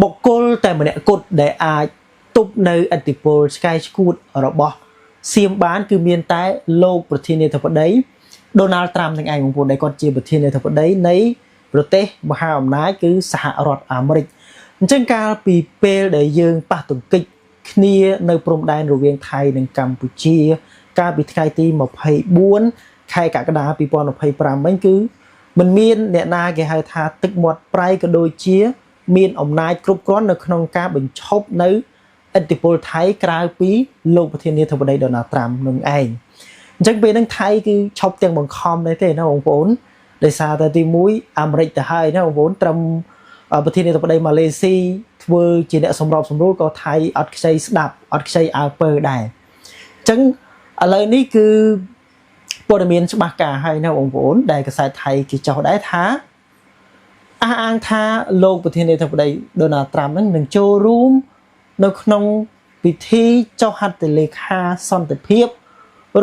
បុគ្គលតែម្នាក់គត់ដែលអាចទប់នៅអធិពលឆ្កែឆ្កួតរបស់សៀមបានគឺមានតែលោកប្រធានាធិបតី Donald Trump នឹងឯងបងប្អូនដែលគាត់ជាប្រធានាធិបតីនៃប្រទេសមហាអំណាចគឺសហរដ្ឋអាមេរិកអញ្ចឹងកាលពីពេលដែលយើងប៉ះទង្គិចគ្នានៅព្រំដែនរវាងថៃនិងកម្ពុជាកាលពីថ្ងៃទី24ខែកក្កដា2025វិញគឺមិនមានអ្នកណាគេហៅថាទឹកមាត់ប្រៃក៏ដូចជាមានអំណាចគ្រប់គ្រាន់នៅក្នុងការបញ្ឈប់នៅឥទ្ធិពលថៃក្រៅពីលោកប្រធានាធិបតី Donald Trump នឹងឯងអញ្ចឹងពេលហ្នឹងថៃគឺឈប់ទាំងបង្ខំដែរទេណាបងប្អូនដោយសារតែទី1អាមេរិកទៅហើយណាបងប្អូនត្រឹមប្រធានាធិបតីម៉ាឡេស៊ីធ្វើជាអ្នកសម្របសម្រួលក៏ថៃអត់ខ្ចីស្ដាប់អត់ខ្ចីអើពើដែរអញ្ចឹងឥឡូវនេះគឺព័ត៌មានច្បាស់ការហើយណាបងប្អូនដែលកាសែតថៃគេចោទដែរថាអះអាងថាលោកប្រធានាធិបតី Donald Trump នឹងចូលរួមនៅក្នុងពិធីចុះហត្ថលេខាសន្តិភាព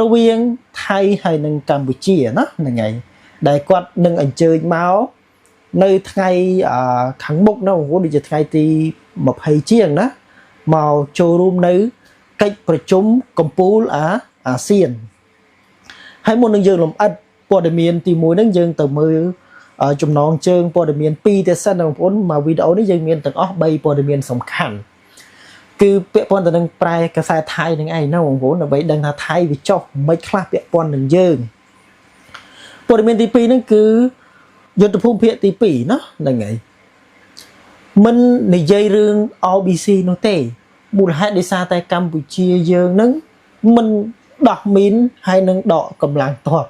រវាងថៃហើយនិងកម្ពុជាណាហ្នឹងហើយដែលគាត់នឹងអញ្ជើញមកនៅថ្ងៃខាងមុខណាបងប្អូនដូចជាថ្ងៃទី20ជាងណាមកចូលរួមនៅកិច្ចប្រជុំកំពូលអាស៊ានហើយមុននឹងយើងលំអិតព័ត៌មានទី1ហ្នឹងយើងទៅមើលចំណងជើងព័ត៌មាន2ទៀតសិនបងប្អូនមកវីដេអូនេះយើងមានទាំងអស់3ព័ត៌មានសំខាន់គឺពាក់ព័ន្ធទៅនឹងប្រែកាសែតថៃនឹងឯងណាបងប្អូនដើម្បីដឹងថាថៃវាចុះមិនខ្លះពាក់ព័ន្ធនឹងយើងព័ត៌មានទី2ហ្នឹងគឺយុទ្ធភូមិភាគទី2ណាហ្នឹងហើយមិននិយាយរឿង OBC នោះទេមូលហេតុដោយសារតែកម្ពុជាយើងហ្នឹងមិនដោះមីនហើយនឹងដកកម្លាំងទ័ព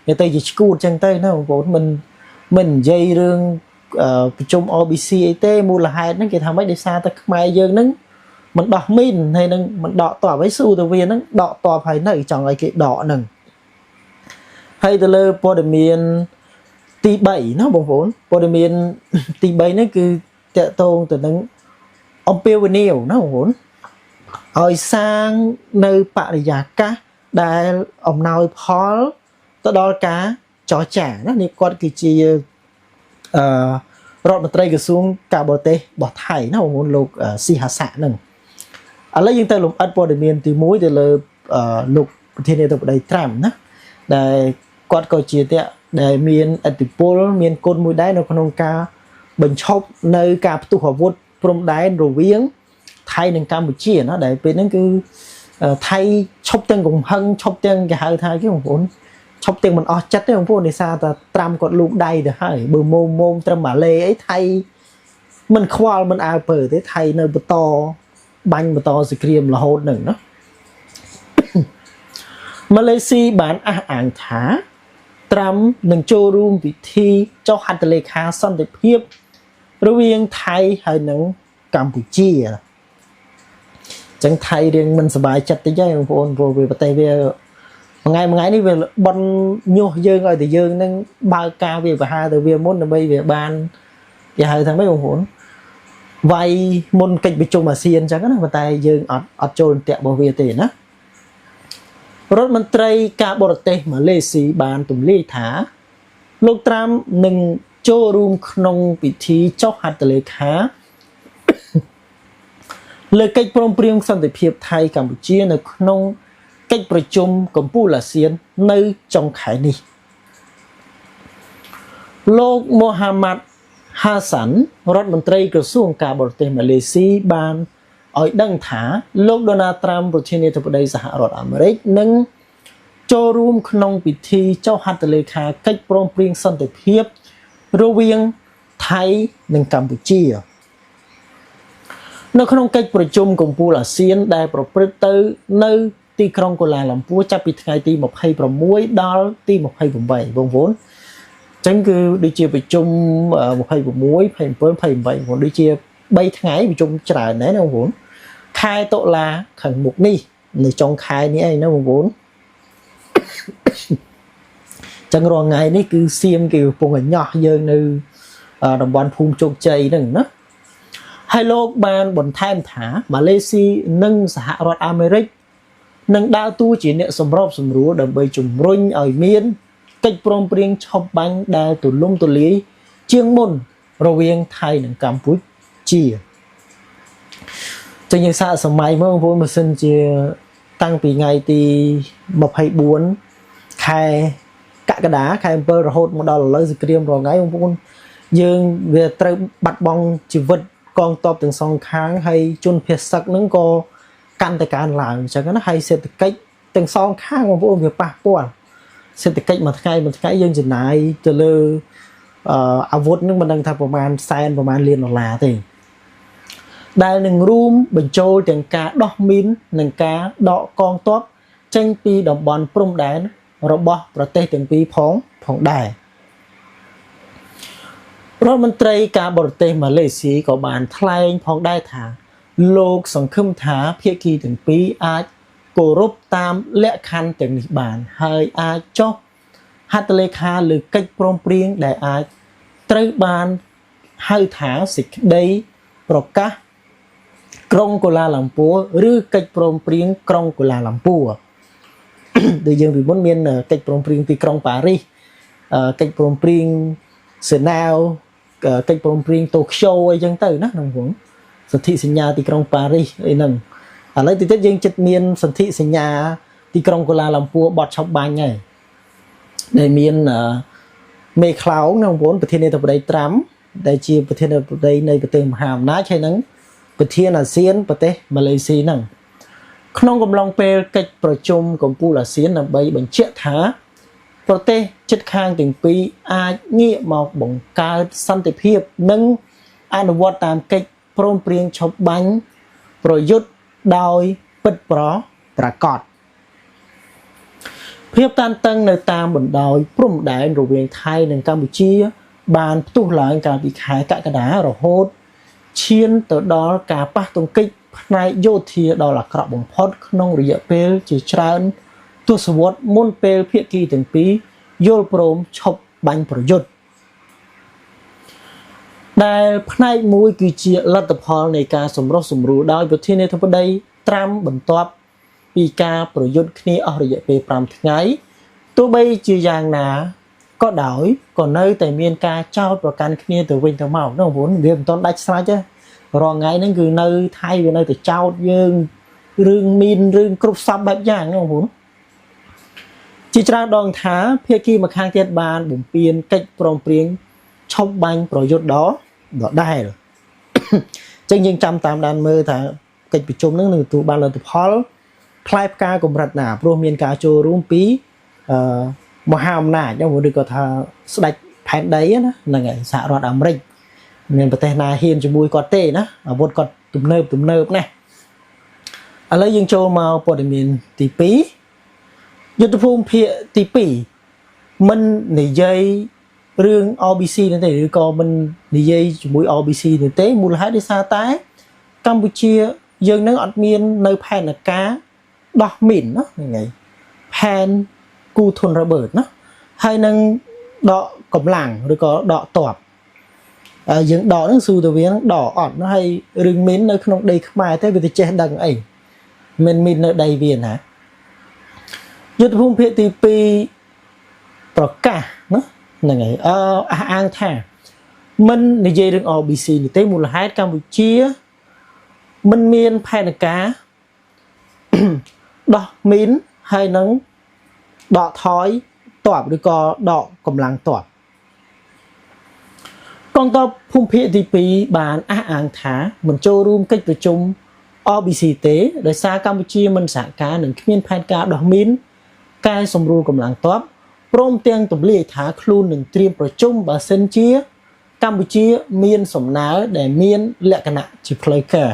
និយាយទៅជាឈួតចឹងទៅណាបងប្អូនមិននិយាយរឿងប្រជុំ OBC អីទេមូលហេតុហ្នឹងគេថាម៉េចដោយសារតែខ្មែរយើងហ្នឹងមិនដោះមីនហើយនឹងមិនដកតបឲ្យស៊ូទៅវាហ្នឹងដកតបហើយនៅចង់ឲ្យគេដកហ្នឹងហើយទៅលើព័ត៌មានទី3ណាបងប្អូនព័ត៌មានទី3ហ្នឹងគឺតកតងទៅនឹងអំពាវនាវណាបងប្អូនឲ្យសាងនៅបរិយាកាសដែលអំណោយផលទៅដល់ការចរចាណានេះគាត់គឺជារដ្ឋមន្ត្រីក្រសួងការបរទេសរបស់ថៃណាបងប្អូនលោកស៊ីហាសាក់ហ្នឹងឥឡូវយើងទៅលំអិតព័ត៌មានទី1ទៅលើលោកប្រធានាធិបតី Trump ណាដែលគាត់ក៏ជាអ្នកដែលមានឥទ្ធិពលមានគុណមួយដែរនៅក្នុងការបញ្ឈប់នៅការផ្ទុះអាវុធព្រំដែនរវាងថៃនិងកម្ពុជាណាដែលពេលហ្នឹងគឺថៃឈប់ទាំងកំហឹងឈប់ទាំងគេហៅថាគេបងប្អូនឈប់ទាំងមិនអស់ចិត្តទេបងប្អូនដោយសារតែត្រាំគាត់លូកដៃទៅហើយបើមុំត្រឹមម៉ាឡេអីថៃមិនខ្វល់មិនអើពើទេថៃនៅបន្តបាញ់បន្តសង្គ្រាមរហូតនឹងណាម៉ាឡេស៊ីបានអះអាងថាត្រាំនឹងចូលរួមពិធីចុះហត្ថលេខាសន្តិភាពរវាងថៃហើយនិងកម្ពុជាអញ្ចឹងថៃរៀងមិនសប្បាយចិត្តតិចហើយបងប្អូនព្រោះវាប្រទេសវាថ្ងៃនេះវាបន់ញុះយើងឲ្យតែយើងនឹងបើកការវាបហាទៅវាមុនដើម្បីវាបានគេហៅថាម៉េចបងប្អូនវាយមុនកិច្ចប្រជុំអាស៊ានអញ្ចឹងណាប៉ុន្តែយើងអត់ចូលតាក់របស់វាទេណារដ្ឋមន្ត្រីការបរទេសម៉ាឡេស៊ីបានទម្លាយថាលោកត្រាំនឹងចូលរួមក្នុងពិធីចុះហត្ថលេខាលើកិច្ចព្រមព្រៀងសន្តិភាពថៃកម្ពុជានៅក្នុងកិច្ចប្រជុំកំពូលអាស៊ាននៅចុងខែនេះលោកមូហាម៉ាត់ហាសាន់រដ្ឋមន្ត្រីក្រសួងការបរទេសម៉ាឡេស៊ីបានឲ្យដឹងថាលោក Donald Trump ប្រធានាធិបតីសហរដ្ឋអាមេរិកនឹងចូលរួមក្នុងពិធីចុះហត្ថលេខាកិច្ចព្រមព្រៀងសន្តិភាពរវាងថៃនិងកម្ពុជានៅក្នុងកិច្ចប្រជុំកំពូលអាស៊ានដែលប្រព្រឹត្តទៅនៅទីក្រុងកូឡាឡាំពួរចាប់ពីថ្ងៃទី26ដល់ទី28បងប្អូនអញ្ចឹងគឺដូចជាប្រជុំ26 27 28បងប្អូនដូចជា3ថ្ងៃប្រជុំច្រើនដែរណាបងប្អូនខែតុលាខាងមុខនេះនៅចុងខែនេះឯងណាបងប្អូនចឹងរាល់ថ្ងៃនេះគឺសៀមគេកំពុងញ៉ោះយើងនៅតំបន់ភូមិជោគជ័យហ្នឹងណាហើយលោកបានបន្ថែមថាម៉ាឡេស៊ីនិងសហរដ្ឋអាមេរិកនឹងដើរតួជាអ្នកសម្របសម្រួលដើម្បីជំរុញឲ្យមានកិច្ចព្រមព្រៀងឈប់បាញ់ដែលទូលំទូលាយជាងមុនរវាងថៃនិងកម្ពុជា ចឹងយើងសាកសម័យមកបងប្អូនបើសិនជាតាំងពីថ្ងៃទី24ខែកក្កដាខែ7រហូតមកដល់ឥឡូវសង្គ្រាមរាល់ថ្ងៃបងប្អូនយើងវាត្រូវបាត់បង់ជីវិតកងទ័ពទាំងសងខាងហើយជនភៀសសឹកហ្នឹងក៏កាន់តែកើនឡើងអញ្ចឹងណាហើយសេដ្ឋកិច្ចទាំងសងខាងបងប្អូនវាប៉ះពាល់សេដ្ឋកិច្ចមួយថ្ងៃយើងចំណាយទៅលើអាវុធហ្នឹងមិនដឹងថាប្រមាណសែនប្រមាណលានដុល្លារទេដែលនឹងរួមបញ្ចូលទាំងការដោះមីននិងការដកកងទ័ពចេញពីតំបន់ព្រំដែនរបស់ប្រទេសទាំងពីរផងដែររដ្ឋមន្ត្រីការបរទេសម៉ាឡេស៊ីក៏បានថ្លែងផងដែរថាលោកសង្ឃឹមថាភាគីទាំងពីរអាចគោរពតាមលក្ខខណ្ឌទាំងនេះបានហើយអាចចុះហត្ថលេខាលើកិច្ចព្រមព្រៀងដែលអាចត្រូវបានហៅថាសេចក្តីប្រកាសក្រុងកូឡាឡាំពួរឬកិច្ចព្រមព្រៀងក្រុងកូឡាឡាំពួរដូចយើងពីមុនមានកិច្ចព្រមព្រៀងទីក្រុងប៉ារីសកិច្ចព្រមព្រៀងសេណាវកិច្ចព្រមព្រៀងតូក្យូអីចឹងទៅណាបងប្អូនសន្ធិសញ្ញាទីក្រុងប៉ារីសអីហ្នឹងឥឡូវតិចយើងចិត្តមានសន្ធិសញ្ញាទីក្រុងកូឡាឡាំពួរបត់ឆប់បាញ់ហើយដែលមានមេខ្លោងណាបងប្អូនប្រធានាធិបតីត្រាំដែលជាប្រធានាធិបតីនៃប្រទេសមហាអំណាចហើយនឹងប្រធានអាស៊ានប្រទេសម៉ាឡេស៊ីហ្នឹងក្នុងកំឡុងពេលកិច្ចប្រជុំកំពូលអាស៊ានដើម្បីបញ្ជាក់ថាប្រទេសជិតខាងទាំងពីរអាចងាកមកបង្កើតសន្តិភាពនិងអនុវត្តតាមកិច្ចព្រមព្រៀងឈប់បាញ់ប្រយុទ្ធដោយពិតប្រាកដភាពតានតឹងនៅតាមបណ្ដោយព្រំដែនរវាងថៃនិងកម្ពុជាបានផ្ទុះឡើងកាលពីខែកក្កដារហូតឈានទៅដល់ការប៉ះទង្គិចផ្នែកយោធាដ៏អាក្រក់បំផុតក្នុងរយៈពេលជាច្រើនទសវត្សរ៍មុនពេលភាគីទាំងពីរយល់ព្រមឈប់បាញ់ប្រយុទ្ធដែលផ្នែកមួយគឺជាលទ្ធផលនៃការសម្រុះសម្រួលដោយប្រធានាធិបតីត្រាំបន្ទាប់ពីការប្រយុទ្ធគ្នាអស់រយៈពេល5ថ្ងៃទោះបីជាយ៉ាងណាក៏ដោយក៏នៅតែមានការចោទប្រកាន់គ្នាទៅវិញទៅមកណាបងប្អូនវាមិនទាន់ដាច់ស្រេចទេរាល់ថ្ងៃហ្នឹងគឺនៅថៃវានៅតែចោទយើងរឿងមីនរឿងគ្រប់សពបែបយ៉ាងណាបងប្អូនជាច្រើនដងថាភាគីម្ខាងទៀតបានបំពេញកិច្ចព្រមព្រៀងឈប់បាញ់ប្រយុទ្ធដដែលអញ្ចឹងយើងចាំតាមដានមើលថាកិច្ចប្រជុំហ្នឹងនឹងទទួលបានលទ្ធផលផ្លែផ្កាកម្រិតណាព្រោះមានការចូលរួមពីមហាអំណាចឬក៏ថាស្ដេចផែនដីណាហ្នឹងហើយសហរដ្ឋអាមេរិកមានប្រទេសណាហ៊ានជាមួយគាត់ទេណាអាវុធគាត់ទំនើបណាឥឡូវយើងចូលមកព័ត៌មានទី2យុទ្ធភូមិភាគទី2មិននិយាយរឿង RBC នេះទេឬក៏មិននិយាយជាមួយ RBC នេះទេមូលហេតុដោយសារតែកម្ពុជាយើងនឹងអត់មាននៅផែនការដោះមីនណាហ្នឹងហើយផែនគូធនរបឺតណាហើយនឹងដកកម្លាំងឬក៏ដកទ័ពយើងដកហ្នឹងស៊ូទៅវាហ្នឹងដកអត់ណាហើយរឿងមីននៅក្នុងដីខ្មែរទេវាទៅចេះដឹងអីមិនមីននៅដីវាណាយុទ្ធភូមិភាគទី2ប្រកាសណាហ្នឹងហើយអះអាងថាមិននិយាយរឿង RBC នេះទេមូលហេតុកម្ពុជាមិនមានផែនការដោះមីនហើយនឹងដកថយទ័ពឬក៏ដកកម្លាំងទ័ពកងទ័ពភូមិភាគទី2បានអះអាងថាមិនចូលរួមកិច្ចប្រជុំ RBC ទេដោយសារកម្ពុជាមិនសហការនិងគ្មានផែនការដោះមីនកែសម្រួលកម្លាំងទ័ពព្រមទាំងទម្លាយថាខ្លួននឹងត្រៀមប្រជុំបើសិនជាកម្ពុជាមានសំណើដែលមានលក្ខណៈជាផ្លូវការ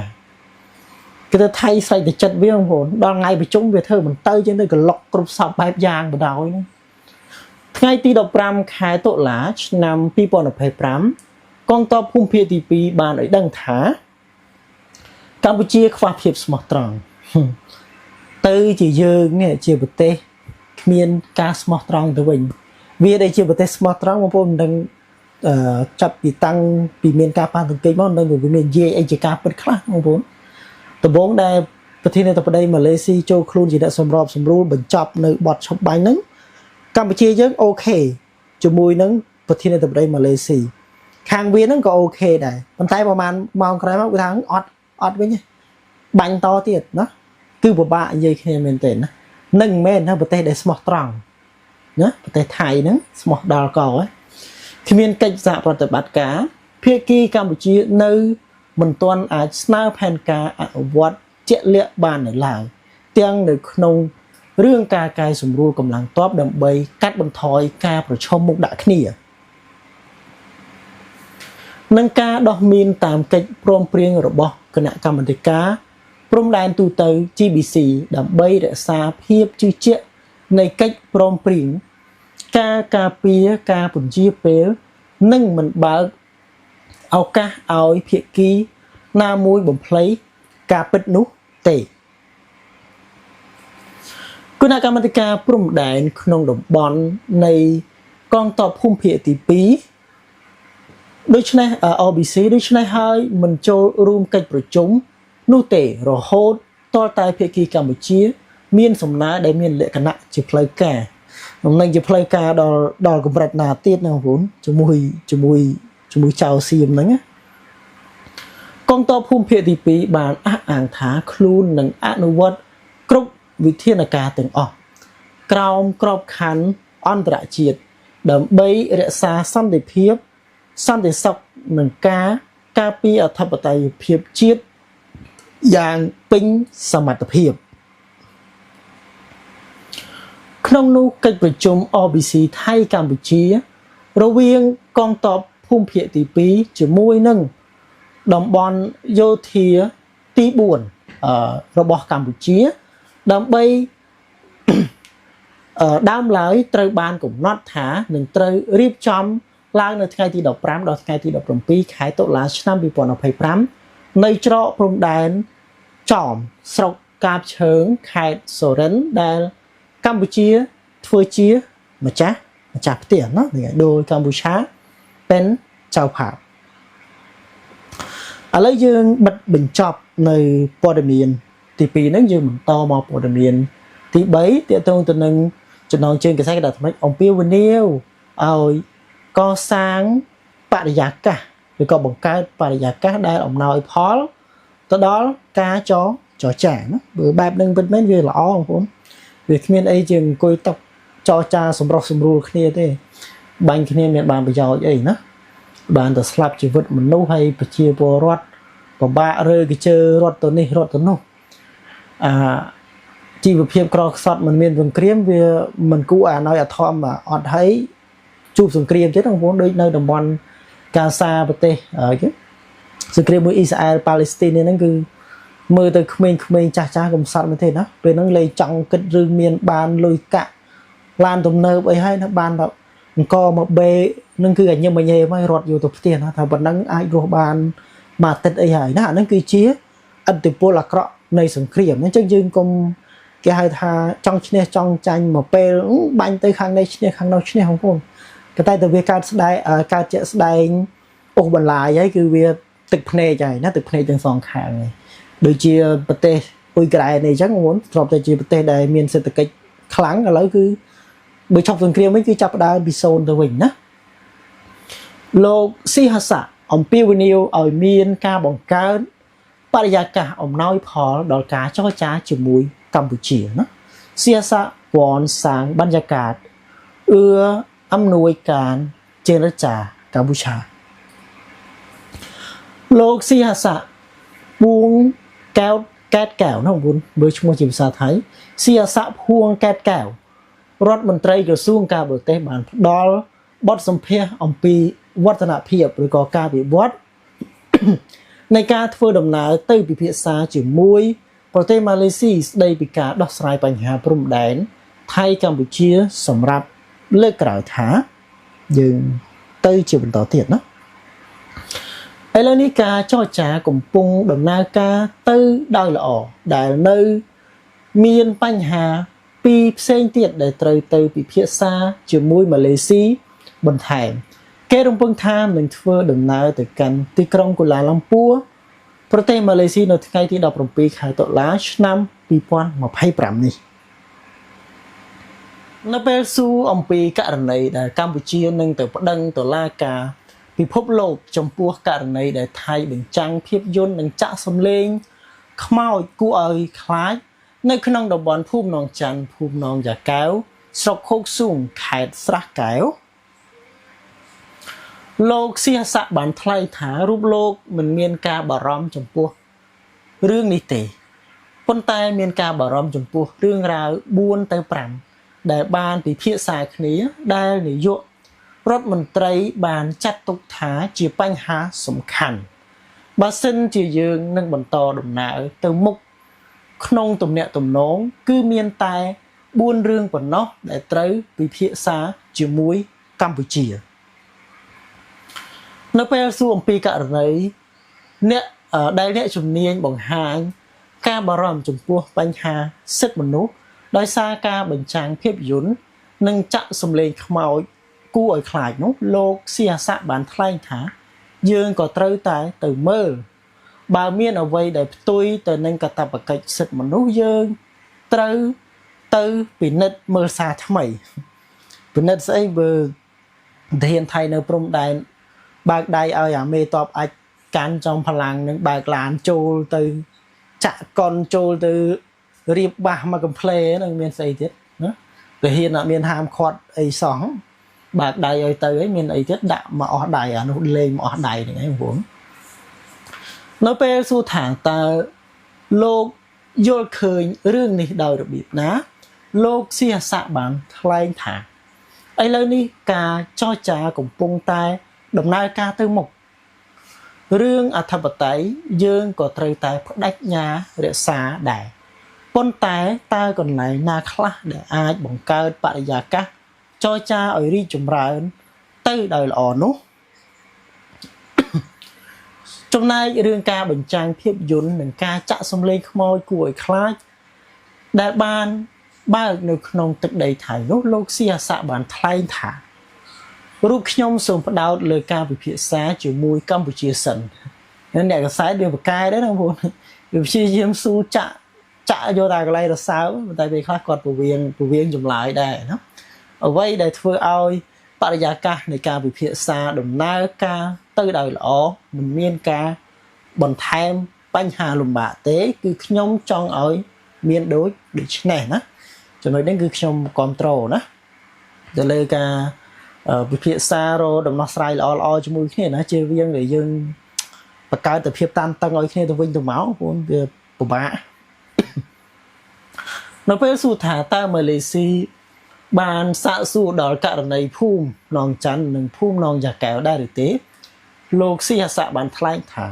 គឺថាថៃស្រេចតែចិត្តវាបងប្អូនដល់ថ្ងៃប្រជុំវាធ្វើមិនទៅចឹងទៅក្លុកគ្រប់សពបែបយ៉ាងបណ្ដោយថ្ងៃទី15ខែតុលាឆ្នាំ2025កងទ័ពភូមិភាគទី2បានឲ្យដឹងថាកម្ពុជាខ្វះភាពស្មោះត្រង់ទៅជាយើងនេះជាប្រទេសគ្មានការស្មោះត្រង់ទៅវិញវាដែលជាប្រទេសស្មោះត្រង់បងប្អូនមិនដឹងចាប់ពីតាំងពីមានការប៉ះទង្គិចមកនឹងវាមាននិយាយអីជាការពិតខ្លះបងប្អូនដំបូងដែលប្រធានាធិបតីម៉ាឡេស៊ីចូលខ្លួនជាអ្នកសម្របសម្រួលបញ្ចប់នៅបទឈប់បាញ់ហ្នឹងកម្ពុជាយើងអូខេជាមួយនឹងប្រធានាធិបតីម៉ាឡេស៊ីខាងវាហ្នឹងក៏អូខេដែរប៉ុន្តែប្រហែលម៉ោងក្រោយមកគេថាអត់វិញ បាញ់តទៀតណាគឺពិបាកនិយាយគ្នាមែនទេណានឹងមែនណាប្រទេសដែលស្មោះត្រង់ណាប្រទេសថៃហ្នឹងស្មោះដល់កហើយគ្មានកិច្ចសហប្រតិបត្តិការភាគីកម្ពុជានៅមិនទាន់អាចស្នើផែនការអនុវត្តជាក់លាក់បាននៅឡើយទាំងនៅក្នុងរឿងការកែសម្រួលកម្លាំងទ័ពដើម្បីកាត់បន្ថយការប្រឈមមុខដាក់គ្នានឹងការដោះមានតាមកិច្ចព្រមព្រៀងរបស់គណៈកម្មាធិការព្រំដែនទូទៅ GBC ដើម្បីរក្សាភាពជឿជាក់នៃកិច្ចព្រមព្រៀងការការពារការពន្យាពេលនិងមិនបើកឱកាសឲ្យភាគីណាមួយបំភ្លៃការពិតនោះទេគណៈកម្មាធិការព្រំដែនក្នុងតំបន់នៃកងទ័ពភូមិភាគទី2ដូច្នេះ OBC ដូច្នេះហើយមិនចូលរួមកិច្ចប្រជុំនោះទេរហូតតរតែភាគីកម្ពុជាមានសំណើដែលមានលក្ខណៈជាផ្លូវការនឹងជាផ្លូវការដល់កម្រិតណាទៀតណាបងប្អូនជាមួយចៅសៀមហ្នឹងកងទ័ពភូមិភាគទី2បានអះអាងថាខ្លួននឹងអនុវត្តគ្រប់វិធានការទាំងអស់ក្រោមក្របខ័ណ្ឌអន្តរជាតិដើម្បីរក្សាសន្តិភាពសន្តិសុខនិងការពារអធិបតេយ្យភាពជាតិយ៉ាងពេញសមត្ថភាពក្នុងនោះកិច្ចប្រជុំ OBC ថៃកម្ពុជារវាងកងទ័ពភូមិភាគទី2ជាមួយនឹងតំបន់យោធាទី4របស់កម្ពុជាដើម្បីដើមឡើយត្រូវបានកំណត់ថានឹងត្រូវរៀបចំឡើងនៅថ្ងៃទី15ដល់ថ្ងៃទី17ខែតុលាឆ្នាំ2025នៅច្រកព្រំដែនចំស្រុកកាបឈើងខេត្តសូរិនដែលកម្ពុជាធ្វើជាម្ចាស់ផ្ទះណាដោយកម្ពុជាเป็นเจ้าภาพឥឡូវយើងបិទបញ្ចប់នៅព័ត៌មានទី2ហ្នឹងយើងបន្តមកព័ត៌មានទី3ទាក់ទងទៅនឹងចំណងជើងកសែតដែលថ្មីអំពាវនាវឲ្យកសាងបរិយាកាសឬក៏បង្កើតបរិយាកាសដែលអំណោយផលទៅដល់ការចរចាណាបើបែបហ្នឹងពិតមែនវាល្អបងប្អូនវាគ្មានអីជាងអង្គុយតចរចាសម្រុះសម្រួលគ្នាទេបាញ់គ្នាមានបានប្រយោជន៍អីណាបានតែស្លាប់ជីវិតមនុស្សហើយប្រជាពលរដ្ឋពិបាករើកជើរត់ទៅនេះរត់ទៅនោះជីវភាពក្រខ្សត់មិនមានសង្គ្រាមវាមិនគួរអាណយអធមអត់ហើយជួបសង្គ្រាមទៀតបងប្អូនដូចនៅតំបន់កាសាប្រទេសសង្គ្រាមមួយអ៊ីស្រាអែលប៉ាឡេស្ទីនហ្នឹងគឺមើលទៅក្មេងៗចាស់កំសត់មែនទេណាពេលហ្នឹងលេចង់គិតរឿងមានបានលុយកាក់ឡានទំនើបអីហើយណាបានតែអង្គមកបេនឹងគឺអញញឹមញ៉េមហើយរត់យកទៅផ្ទះណាថាប៉ុណ្ណឹងអាចរស់បានមួយអាទិត្យអីហើយណាអាហ្នឹងគឺជាឥទ្ធិពលអាក្រក់នៃសង្គ្រាមអញ្ចឹងយើងកុំគេហៅថាចង់ឈ្នះចង់ចាញ់មកពេលបាញ់ទៅខាងនេះឈ្នះខាងនោះឈ្នះបងប្អូនក៏តែវាកើតជាក់ស្ដែងអូសបន្លាយហើយគឺវាទឹកភ្នែកហើយណាទឹកភ្នែកទាំងសងខាងហើយដូចជាប្រទេសអ៊ុយក្រែននេះអញ្ចឹងបងប្អូនធ្លាប់តែជាប្រទេសដែលមានសេដ្ឋកិច្ចខ្លាំងឥឡូវគឺបើឈប់សង្គ្រាមវិញគឺចាប់ផ្ដើមពីសូន្យទៅវិញណាលោកស៊ីហាសាអំពាវនាវឲ្យមានការបង្កើតបរិយាកាសអំណោយផលដល់ការចរចាជាមួយកម្ពុជាណាស៊ីហាសាវ៉ាន់សាងបรรยากาศអំណួយការเจรจากកម្ពុជាលោកស៊ីហាសាពួងកែវកែតកែវណាបងប្អូនមើលឈ្មោះជាភាសាថៃស៊ីហាសាពួងកែតកែវរដ្ឋមន្ត្រីក្រសួងការបរទេសបានផ្ដល់បទសម្ភាសន៍អំពីវឌ្ឍនភាពឬក៏ការវិវត្តនៃការធ្វើដំណើរទៅពិភាក្សាជាមួយប្រទេសម៉ាឡេស៊ីស្ដីពីការដោះស្រាយបញ្ហាព្រំដែនថៃកម្ពុជាសម្រាប់លើកក្រោយថាយើងទៅជាបន្តទៀតណាឥឡូវនេះការចរចាកំពុងដំណើរការទៅដោយល្អដែលនៅមានបញ្ហាពីរផ្សេងទៀតដែលត្រូវទៅពិភាក្សាជាមួយម៉ាឡេស៊ីបន្ថែមគេរំពឹងថានឹងធ្វើដំណើរទៅកាន់ទីក្រុងកូឡាឡាំពួរប្រទេសម៉ាឡេស៊ីនៅថ្ងៃទី17ខែតុលាឆ្នាំ2025នេះនៅពេលស៊ូអំពីករណីដែលកម្ពុជានឹងទៅប្តឹងតុលាការពិភពលោកចំពោះករណីដែលថៃបញ្ចាំងភាពយន្តនិងចាក់សម្លេង ខ្មោចគួរឲ្យខ្លាចនៅក្នុងតំបន់ភូមិនងច័ន្ទភូមិនងយ៉ាកែវស្រុកខូកស៊ូងខេត្តស្រះកែវលោកសៀស័កបានថ្លែងថារូបលោកមិនមានការបារម្ភចំពោះរឿងនេះទេប៉ុន្តែមានការបារម្ភចំពោះរឿងរ៉ាវ4ទៅ5ដែលបានពិភាក្សាគ្នាដែលនាយករដ្ឋមន្ត្រីបានចាត់ទុកថាជាបញ្ហាសំខាន់បើសិនជាយើងនឹងបន្តដំណើរទៅមុខក្នុងទំនាក់ទំនងគឺមានតែ4រឿងប៉ុណ្ណោះដែលត្រូវពិភាក្សាជាមួយកម្ពុជានៅពេលសួរអំពីករណីអ្នកជំនាញបង្ហាញការបារម្ភចំពោះបញ្ហាសិទ្ធិមនុស្សដោយសារការបញ្ចាំងភាពយន្តនិងចាក់សម្លេងខ្មោចគួរឲ្យខ្លាចនោះលោកសៀស័កបានថ្លែងថាយើងក៏ត្រូវតែទៅមើលបើមានអ្វីដែលផ្ទុយទៅនឹងកាតព្វកិច្ចសិទ្ធិមនុស្សយើងត្រូវទៅពិនិត្យមើលសារថ្មីពិនិត្យស្អីបើធានថៃនៅព្រំដែនបើកដៃឲ្យអាមេតបអាចកាន់ចំផលាំងនឹងបើកឡានចូលទៅចាក់កុនចូលទៅរៀបបាសមកកំ pl នឹងមានស្អីទៀតណាទៅហ៊ានអត់មានហាមឃាត់អីសោះបើកដៃឲ្យទៅហើយមានអីទៀតដាក់មកអស់ដៃអានោះលេងមកអស់ដៃហ្នឹងឯងបងនៅពេលសួរថាតើលោកយល់ឃើញរឿងនេះដោយរបៀបណាលោកសៀស័កបានថ្លែងថាឥឡូវនេះការចរចាកំពុងតែដំណើរការទៅមុខរឿងអធិបតេយ្យយើងក៏ត្រូវតែបដិញ្ញារក្សាដែរប៉ុន្តែតើកន្លែងណាខ្លះដែលអាចបង្កើតបរិយាកាសចរចាឲ្យរីកចម្រើនទៅដោយល្អនោះចំណែករឿងការបញ្ចាំងភាពយន្តនិងការចាក់សម្លេងខ្មោចគួរឲ្យខ្លាចដែលបានបើកនៅក្នុងទឹកដីថៃនោះលោកសៀស័កបានថ្លែងថារូបខ្ញុំសូមផ្ដោតលើការពិភាក្សាជាមួយកម្ពុជាសិនអ្នកកសែតវាបកកែដែរណាបងប្អូនវាព្យាយាមស៊ូចាក់យកតែកន្លែងរសើបតែពេលខ្លះគាត់ពវៀងចម្លើយដែរណាអ្វីដែលធ្វើឲ្យបរិយាកាសនៃការពិភាក្សាដំណើរការទៅដោយល្អមិនមានការបន្ថែមបញ្ហាលំបាកទេគឺខ្ញុំចង់ឲ្យមានដូចនេះណាចំណុចនេះគឺខ្ញុំគ្រប់គ្រងណាទៅលើការវិភាសារដំណោះស្រាយល្អជាមួយគ្នាណាជៀសវាងដែលយើងបង្កើតតែភាពតានតឹងឲ្យគ្នាទៅវិញទៅមកព្រោះវាពិបាកនៅពេលសួរថាតើម៉ាឡេស៊ីបានសាកសួរដល់ករណីភូមិនងច័ន្ទនិងភូមិនងយ៉ាកែវដែរឬទេលោកសៀស័កបានថ្លែងថា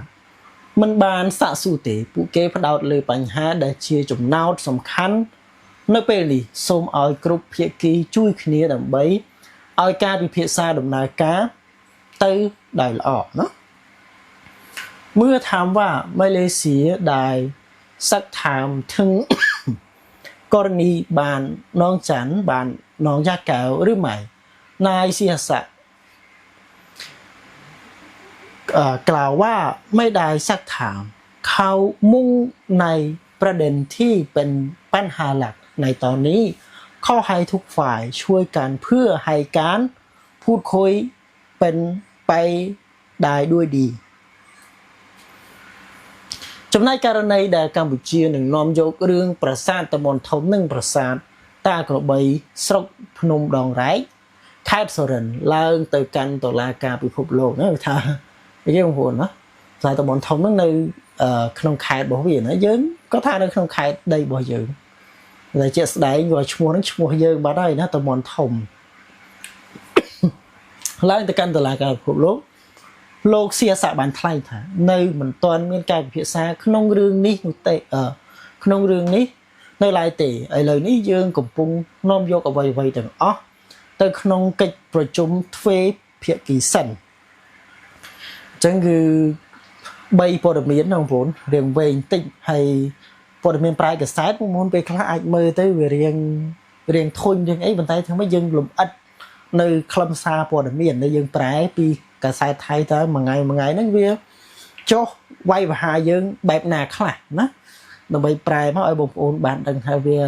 មិនបានសាកសួរទេពួកគេផ្ដោតលើបញ្ហាដែលជាចំណោទសំខាន់នៅពេលនេះសូមឲ្យគ្រប់ភាគីជួយគ្នាដើម្បីឲ្យការពិភាក្សាដំណើរការទៅដោយល្អណាเมื่อถามว่ามาเลเซียได้สักถามถึง กรณีบ้านน้องจันบ้านน้องยาแก้วหรือไม่นายเสียศักดิ์กล่าวว่าไม่ได้สักถามเขามุ่งในประเด็นที่เป็นปัญหาหลักในตอนนี้ขอให้ทุกฝ่ายช่วยกันเพื่อให้การพูดคุยเป็นไปได้ด้วยดีចំណែកករណីដែលកម្ពុជានឹងនាំយករឿងប្រាសាទតំបន់ធំនិងប្រាសាទតាក្របីស្រុកភ្នំដងរែកខេត្តសុរិន្ទឡើងទៅកាន់តុលាការពិភពលោកណាថាយើងបងប្អូនណាផ្សារតំបន់ធំហ្នឹងនៅក្នុងខេត្តរបស់វាណាយើងក៏ថានៅក្នុងខេត្តដីរបស់យើងតែជាក់ស្ដែងក៏ឈ្មោះហ្នឹងឈ្មោះយើងបាត់ហើយណាតំបន់ធំឡើងទៅកាន់តុលាការពិភពលោកសៀស័កបានថ្លែងថានៅមិនទាន់មានការពិភាក្សាក្នុងរឿងនេះនោះទេក្នុងរឿងនេះនៅឡើយទេឥឡូវនេះយើងកំពុងនាំយកអ្វីទាំងអស់ទៅក្នុងកិច្ចប្រជុំទ្វេភាគីសិនអញ្ចឹងគឺ3ព័ត៌មានណាបងប្អូនរៀងវែងតិចហើយព័ត៌មានប្រាយកសែតបងប្អូនពេលខ្លះអាចមើលទៅវារៀងធុញរៀងអីប៉ុន្តែធ្វើម៉េចយើងលំអិតនៅខ្លឹមសារព័ត៌មានដែលយើងប្រែពីកសែតថៃតើមួយថ្ងៃហ្នឹងវាចុះវាយវហាយើងបែបណាខ្លះណាដើម្បីប្រែមកឲ្យបងប្អូនបានដឹងថាវា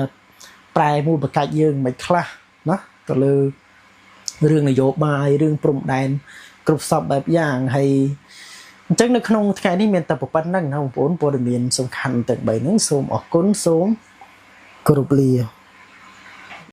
ប្រែមូលបកាច់យើងមិនខ្លះណាទៅលើរឿងនយោបាយរឿងព្រំដែនគ្រប់សពបែបយ៉ាងហើយ អញ្ចឹងនៅក្នុងថ្ងៃនេះមានតែប៉ុណ្្នឹងណាបងប្អូនព័ត៌មានសំខាន់ទាំង3ហ្នឹងសូមអរគុណសូមគោរពលា